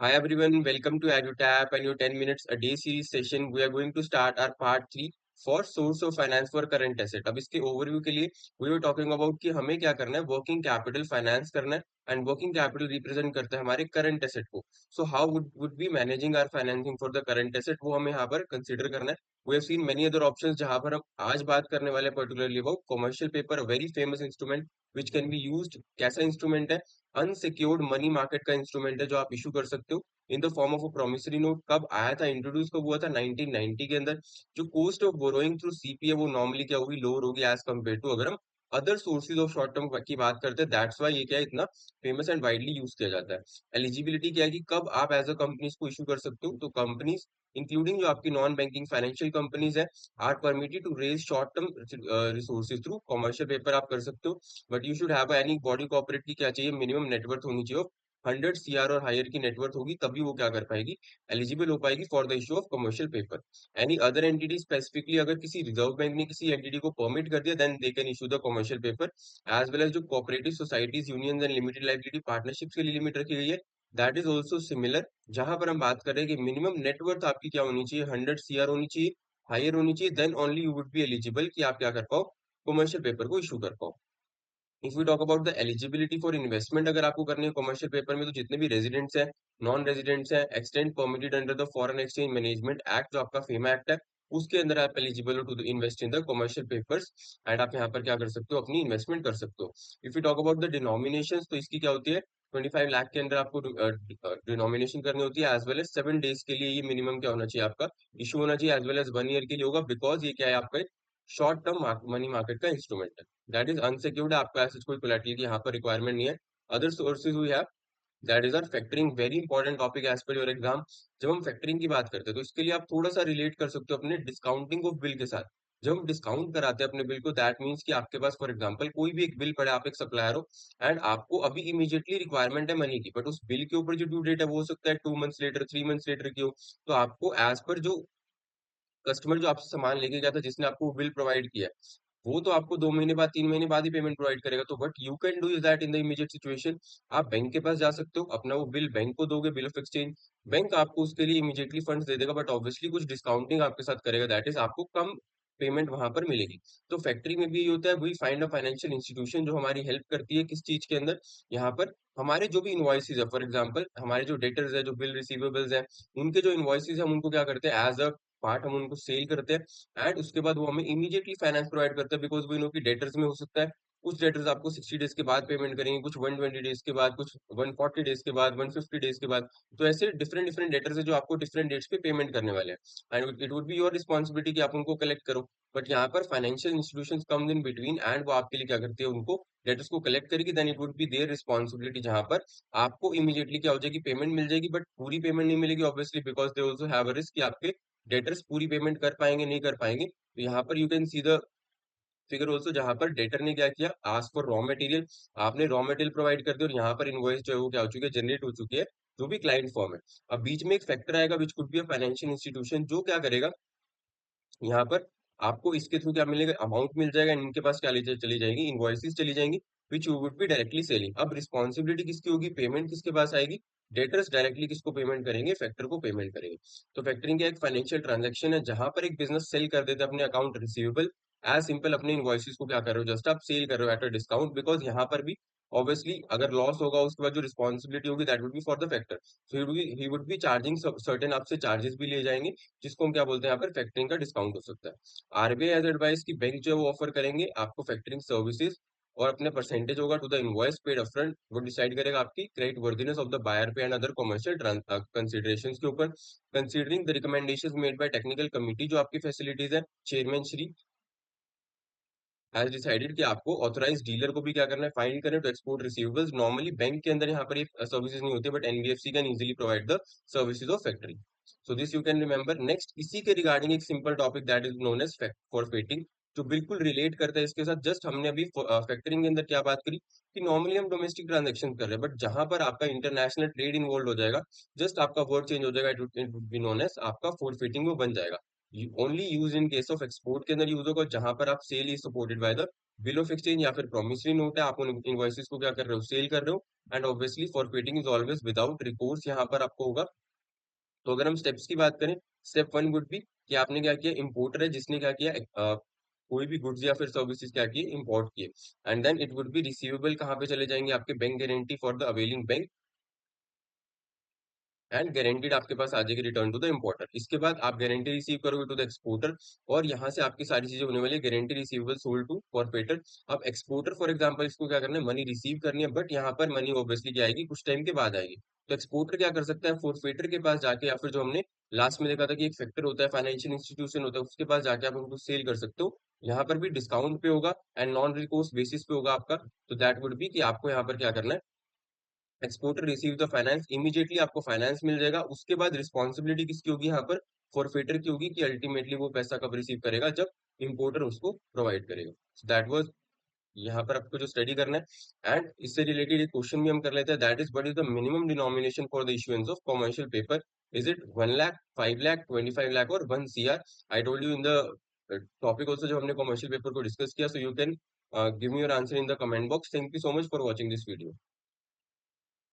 Hi everyone, welcome to EduTap and your 10 minutes a day series session. We are going to start our part 3 for source of finance for current asset. अब इसके overview के लिए we were talking about कि हमें क्या करना है, working capital finance करना है एंड वर्किंग कैपिटल रिप्रेजेंट करता है हमारे करंट एसेट को. So how would be managing our financing for the current asset, वो हमें यहाँ पर कंसिडर करना है. We have seen many other options जहां पर हम आज बात करने वाले particularly about commercial paper, very famous instrument which can be used. कैसा इंस्ट्रूमेंट है? अनसिक्योर्ड मनी मार्केट का इंस्ट्रूमेंट है जो आप इशू कर सकते हो in the form of a promissory note. कब आया था, इंट्रोड्यूस कब हुआ था? 1990 के अंदर. जो cost of borrowing through CPA वो नॉर्मली क्या होगी, लोअर होगी एज कम्पेयर टू अगर हम other sources of short term की बात करते हैं. दैट्स वाई ये क्या है, इतना फेमस एंड वाइडली यूज किया जाता है. एलिजिबिलिटी क्या है कि कब आप एज अ कंपनीज को इशू कर सकते हो, तो कंपनीज इंक्लूडिंग जो आपकी नॉन बैंकिंग फाइनेंशियल कंपनीज है are permitted to raise short term resources through commercial paper. आप कर सकते हो, but you should have any body corporate की क्या चाहिए, मिनिमम नेटवर्थ होनी चाहिए 100 CR और हायर की नेटवर्थ होगी, तभी वो क्या कर पाएगी, एलिजिबल हो पाएगी for the issue of commercial paper. Any other entity specifically अगर किसी रिजर्व बैंक ने किसी एंटिटी को परमिट कर दिया, then they can issue the commercial paper. As well as जो cooperative societies, unions and limited liability partnerships के लिए लिमिट रखी गई है, दैट इज ऑल्सो सिमिलर. जहां पर हम बात कर रहे हैं कि मिनिमम नेटवर्थ आपकी क्या होनी चाहिए, 100 CR होनी चाहिए, हायर होनी चाहिए, then only you would be eligible कि आप क्या कर पाओ, कमर्शियल पेपर को इशू कर पाओ. If you talk about the eligibility for investment, अगर आपको करनी है कमर्शियल पेपर में, तो जितने भी रेजिडेंट्स हैं, नॉन रेजिडेंट्स हैं, extend permitted under the foreign exchange management act, जो आपका फेमा एक्ट है, उसके अंदर आप एलिजिबल हो to invest in the commercial papers. And आप यहाँ पर क्या कर सकते हो, अपनी इन्वेस्टमेंट कर सकते हो. If you talk about the denomination, तो इसकी क्या होती है, 25 लाख के अंदर आपको डिनोमिनेशन करनी होती है. एज वेल एज 7 डेज के लिए ये मिनिमम क्या होना चाहिए आपका, इशू होना चाहिए. एज वेल एज 1 ईयर के लिए होगा, बिकॉज ये क्या है, आपका शॉर्ट टर्म मनी मार्केट का इंस्ट्रूमेंट है. दैट इज अनसिक्योर्ड, आपका ऐसा कोई कोलैटरल की यहाँ पर रिक्वायरमेंट नहीं है. Other sources we have, that is are factoring, very important topic as per your exam. जब हम फैक्टरिंग की बात करते हैं, तो इसके लिए आप थोड़ा सा रिलेट कर सकते हो अपने डिस्काउंटिंग ऑफ बिल के साथ. जब हम डिस्काउंट कराते हैं अपने बिल को, दैट मीन्स कि आपके पास फॉर एग्जांपल कोई भी एक बिल पड़ा है, आप एक सप्लायर हो एंड आपको अभी इमीडिएटली रिक्वायरमेंट है मनी की, बट उस बिल के ऊपर जो ड्यू डेट है वो हो सकता है 2 मंथ्स लेटर, 3 मंथ्स लेटर की हो. तो आपको एज पर जो कस्टमर जो आपसे सामान लेके गया था, जिसने आपको वो बिल प्रोवाइड किया है, वो तो आपको 2 महीने बाद, 3 महीने बाद ही पेमेंट प्रोवाइड करेगा. तो what you can do is that in the immediate situation, आप बैंक के पास जा सकते हो, अपना वो बिल बैंक को दोगे, बिल ऑफ एक्सचेंज. बैंक आपको उसके लिए इमीडिएटली फंड्स दे देगा, बट ऑब्वियसली कुछ डिस्काउंटिंग आपके साथ करेगा, दैट इज आपको कम पेमेंट वहां पर मिलेगी. तो फैक्ट्री में भी ये होता है, we find a financial institution जो हमारी हेल्प करती है किस चीज के अंदर, यहाँ पर हमारे जो भी इनवॉइसेज है, फॉर एग्जांपल हमारे जो डेटर्स है, जो बिल रिसीवेबल्स है, उनके जो इनवॉइसेज है हम उनको क्या करते हैं, एज अ पार्ट हम उनको सेल करते हैं एंड उसके बाद वो हमें इमीडिएटली फाइनेंस प्रोवाइड करता है. बिकॉज वी नो कि डेटर्स में हो सकता है कुछ डेटर्स आपको 60 डेज के बाद पेमेंट करेंगे, कुछ 120 डेज के बाद, कुछ 140 डेज के बाद, 150 डेज के बाद. तो ऐसे डिफरेंट डिफरेंट डेटर्स है जो आपको डिफरेंट डेट्स पे पेमेंट करने वाले हैं, and it would be your responsibility कि आप उनको कलेक्ट करो. बट यहाँ पर financial institution come in between and वो आपके लिए क्या करती है, उनको डेटर्स को कलेक्ट करेगी. Then it would be their responsibility, जहां पर आपको इमीडिएटली क्या हो जाएगी, पेमेंट मिल जाएगी, बट पूरी पेमेंट नहीं मिलेगी obviously, because they also have a risk कि आपके डेटर्स पूरी पेमेंट कर पाएंगे नहीं कर पाएंगे. तो यहाँ पर you can see the figure also, जहां पर डेटर ने क्या किया, आस्क फॉर रॉ मटेरियल, आपने रॉ मटेरियल प्रोवाइड कर दिया और यहाँ पर इनवॉइस जो है वो क्या हो चुकी है, जनरेट हो चुकी है, जो भी क्लाइंट फॉर्म है. अब बीच में एक फैक्टर आएगा which could be a financial institution, जो क्या करेगा, यहाँ पर आपको इसके थ्रू क्या मिलेगा, अमाउंट मिल जाएगा, इनके पास क्या चली जाएंगी, इनवॉइसेस चली जाएंगी, which you would be directly selling. अब रिस्पॉन्सिबिलिटी किसकी होगी, पेमेंट किसके पास आएगी, डेटर्स डायरेक्टली किसको पेमेंट करेंगे, फैक्टर को पेमेंट करेंगे. तो फैक्टरिंग क्या एक फाइनेंशियल ट्रांजेक्शन है, जहां पर एक बिजनेस सेल कर देते हैं अपने अकाउंट रिसीवेबल. एज सिंपल अपने इनवॉइसेस को क्या कर रहे हो, जस्ट आप सेल कर रहे हो एट अ डिस्काउंट, बिकॉज यहाँ पर भी ऑब्वियसली अगर लॉस होगा उसके बाद जो रिस्पॉन्सिबिलिटी होगी, that would be for the factor. So he would be charging certain, आपसे चार्जेस भी ले जाएंगे, जिसको हम क्या बोलते हैं यहाँ पर, फैक्टरिंग का डिस्काउंट हो सकता है. आरबीआई एज एडवाइस की बैंक जो है वो ऑफर करेंगे आपको फैक्टरिंग सर्विसेज, और अपने परसेंटेज होगा to the invoice paid upfront, वो डिसाइड करेगा आपकी credit worthiness of the buyer पे एंड अदर कमर्शियल कंसिडरेशंस के ऊपर. Considering the recommendations made by technical committee, जो आपकी फैसिलिटीज है, चेयरमैन श्री हैज डिसाइडेड कि आपको ऑथराइज डीलर को भी क्या करना है, फाइन करें to export receivables. Normally bank के अंदर यहाँ पर ये सर्विसेज नहीं होती, but NBFC can easily provide the services of factory. So this you can remember. Next इसी के रिगार्डिंग एक simple topic that is known as forfaiting, जो बिल्कुल रिलेट करता है इसके साथ. जस्ट हमने अभी फैक्टरिंग के अंदर क्या बात करी कि नॉर्मली हम डोमेस्टिक ट्रांजेक्शन कर रहे हैं, बट जहां पर आपका इंटरनेशनल ट्रेड इन्वॉल्व हो जाएगा, जस्ट आपका वर्ड चेंज हो जाएगा, it would be known as आपका फॉरफेटिंग वो बन जाएगा. Only use in case of export के अंदर यूज होगा, जहां पर आप sale is supported by the bill of exchange या फिर प्रोमिसरी नोट है, आप उन इनवॉइसेस को क्या कर रहे हो, सेल कर रहे हो। And obviously forfaiting is always without recourse यहाँ पर आपको होगा। तो अगर हम स्टेप्स की बात करें, स्टेप वन वुड बी कि आपने क्या किया, इंपोर्टर है जिसने क्या किया, कोई भी गुड्स या फिर सर्विसेज क्या किए, इंपोर्ट किए। And then it would be receivable कहाँ पे चले जाएंगे, आपके bank guarantee for the availing bank, and guaranteed आपके पास आ जाएगी रिटर्न टू द इम्पोर्टर। इसके बाद आप गारंटी रिसीव करोगे टू द एक्सपोर्टर, और यहाँ से आपकी सारी चीजें होने वाली है, गारंटी रिसीवेबल सोल्ड टू फॉरफिटर। अब एक्सपोर्टर फॉर एग्जांपल इसको क्या करना है, मनी रिसीव करनी है, बट यहाँ पर मनी ऑब्वियसली क्या आएगी, कुछ टाइम के बाद आएगी। तो एक्सपोर्टर क्या कर सकता है, फॉरफिटर के पास जाके, या फिर जो हमने लास्ट में देखा था कि एक फैक्टर होता है, फाइनेंशियल इंस्टीट्यूशन होता है, उसके पास जाके आप उनको सेल कर सकते हो। यहाँ पर भी डिस्काउंट पे होगा एंड नॉन रिकोर्स बेसिस पे होगा आपका। तो दैट वुड बी कि आपको यहाँ पर क्या करना है, exporter receive the finance, immediately आपको फाइनेंस मिल जाएगा। उसके बाद रिस्पॉन्सिबिलिटी किसकी होगी यहाँ पर, फॉरफिटर की होगी, कि अल्टीमेटली वो पैसा कब रिसीव करेगा, जब इंपोर्टर उसको प्रोवाइड करेगा। दैट वाज यहाँ पर आपको जो स्टडी करना है। एंड इससे रिलेटेड एक क्वेश्चन भी हम कर लेते हैं, that is what is the minimum denomination for the issuance of commercial paper, is it 1 lakh, 5 lakh, 25 lakh और 1 CR? I told you in the topic also जब हमने कमर्शियल पेपर को डिस्कस किया। So you can give me your answer in the comment box. Thank you so much for watching this video.